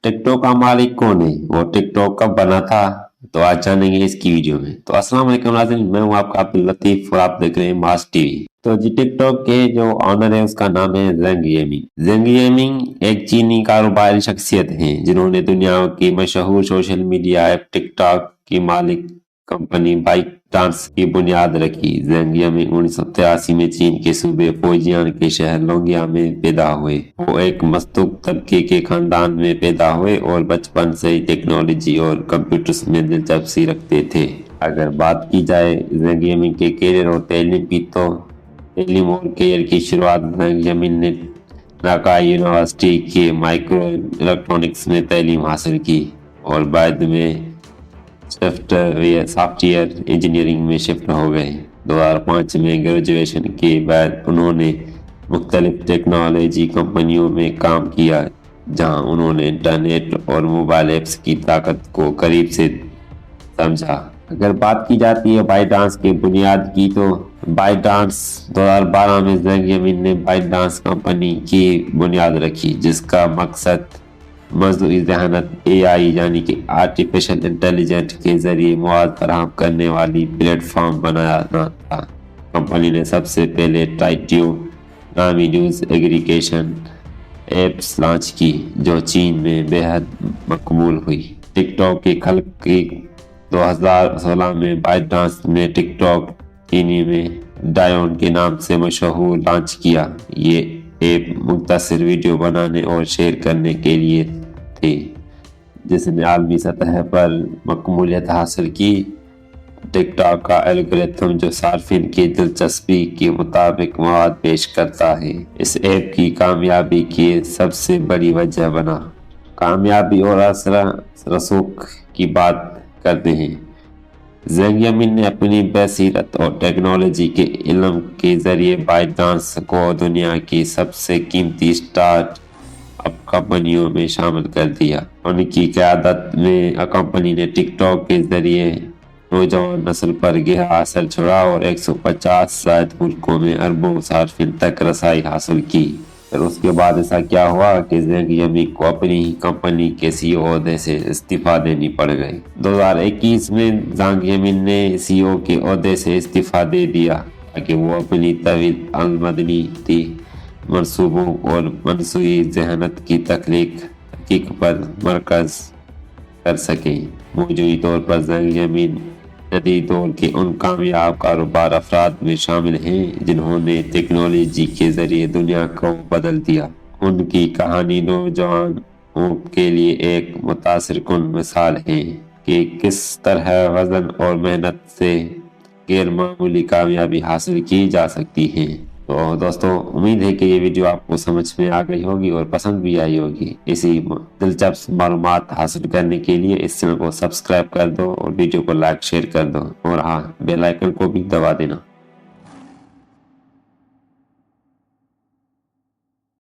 Tick tock का मालिक कौन है, वो टिक टॉक कब बना था, तो आज जानेंगे इसकी वीडियो में। तो अस्सलाम वालेकुम नाज़रीन, मैं हूं आपका अब्दुल लतीफ और आप देख रहे हैं मास टीवी। तो जी टिक टॉक के जो ऑनर है उसका नाम है जेंग येमिंग। जेंग येमिंग एक चीनी कारोबारी शख्सियत हैं जिन्होंने दुनिया की मशहूर social media app tick tock की मालिक कंपनी बाइट डांस की बुनियाद रखी। जेंग येमिंग 1983 में चीन के सूबे फुजियान के शहर लोंगिया में पैदा हुए। वो एक मस्तूक तबके के खानदान में पैदा हुए और बचपन से ही टेक्नोलॉजी और कंप्यूटर्स में दिलचस्पी रखते थे। अगर बात की जाए जेंग येमिंग के कैरियर और तालीम की, तो तालीम और कैरियर की शुरुआत जेंग येमिंग ने नाकाई यूनिवर्सिटी के माइक्रो इलेक्ट्रॉनिक्स में तालीम हासिल की और बाद में सॉफ्टवेयर इंजीनियरिंग में शिफ्ट हो गए। 2005 में ग्रेजुएशन के बाद उन्होंने मुख्तलिफ टेक्नोलॉजी कंपनियों में काम किया, जहां उन्होंने इंटरनेट और मोबाइल ऐप्स की ताकत को करीब से समझा। अगर बात की जाती है बाइट डांस की बुनियाद की, तो बाइट डांस 2012 में जेंग येमिंग ने बाइट डांस कंपनी की बुनियाद रखी, जिसका मकसद मज़दूरी ज़हानत AI यानी कि आर्टिफिशियल इंटेलिजेंस के जरिए मवाद फराहम करने वाली प्लेटफॉर्म बनाना था। कंपनी ने सबसे पहले ट्राइट्यूब नामी न्यूज़ एग्रीगेशन एप्स लॉन्च की, जो चीन में बेहद मकबूल हुई। टिकटॉक के खल्क की 2016 में बाइट डांस ने टिकटॉक चीनी में डायोन के नाम से मशहूर लॉन्च किया। ये ऐप मुख्तसर वीडियो बनाने और शेयर करने के लिए थे, जिसने आलमी सतह पर मकबूलियत हासिल की। टिकटॉक का एल्गोरिथम जो सार्फिन की दिलचस्पी के मुताबिक मवाद पेश करता है, इस ऐप की कामयाबी की सबसे बड़ी वजह बना। कामयाबी और असर रसूख की बात करते हैं। जेंग येमिंग ने अपनी बसीरत और टेक्नोलॉजी के इल्म के जरिए बाइट डांस को दुनिया की सबसे कीमती स्टार्ट अप कंपनियों में शामिल कर दिया। उनकी क़यादत में कंपनी ने टिकटॉक के जरिए नौजवान नस्ल पर गहरा असर छोड़ा और 150 जायद मुल्कों में अरबों सार्फिन तक रसाई हासिल की। फिर उसके बाद ऐसा क्या हुआ कि जेंग येमिंग को अपनी ही कंपनी के CEO ओहदे से इस्तीफा देनी पड़ गई। 2021 में जेंग येमिंग ने CEO के ओहदे से इस्तीफा दे दिया ताकि वो अपनी तवील मदनी मंसूबों और मनसूई जहनत की तहकीक पर मरकज कर सके। मौजूदी तौर पर जेंग येमिंग जदीद दौर के उन कामयाब कारोबार अफराद में शामिल हैं जिन्होंने टेक्नोलॉजी के जरिए दुनिया को बदल दिया। उनकी कहानी नौजवानों के लिए एक मुतासिरकुन मिसाल है कि किस तरह वजन और मेहनत से गैर मामूली कामयाबी हासिल की जा सकती है। तो दोस्तों, उम्मीद है कि ये वीडियो आपको समझ में आ गई होगी और पसंद भी आई होगी। इसी दिलचस्प मालूमात हासिल करने के लिए इस चैनल को सब्सक्राइब कर दो और वीडियो को लाइक शेयर कर दो, और हाँ, बेल आइकन को भी दबा देना।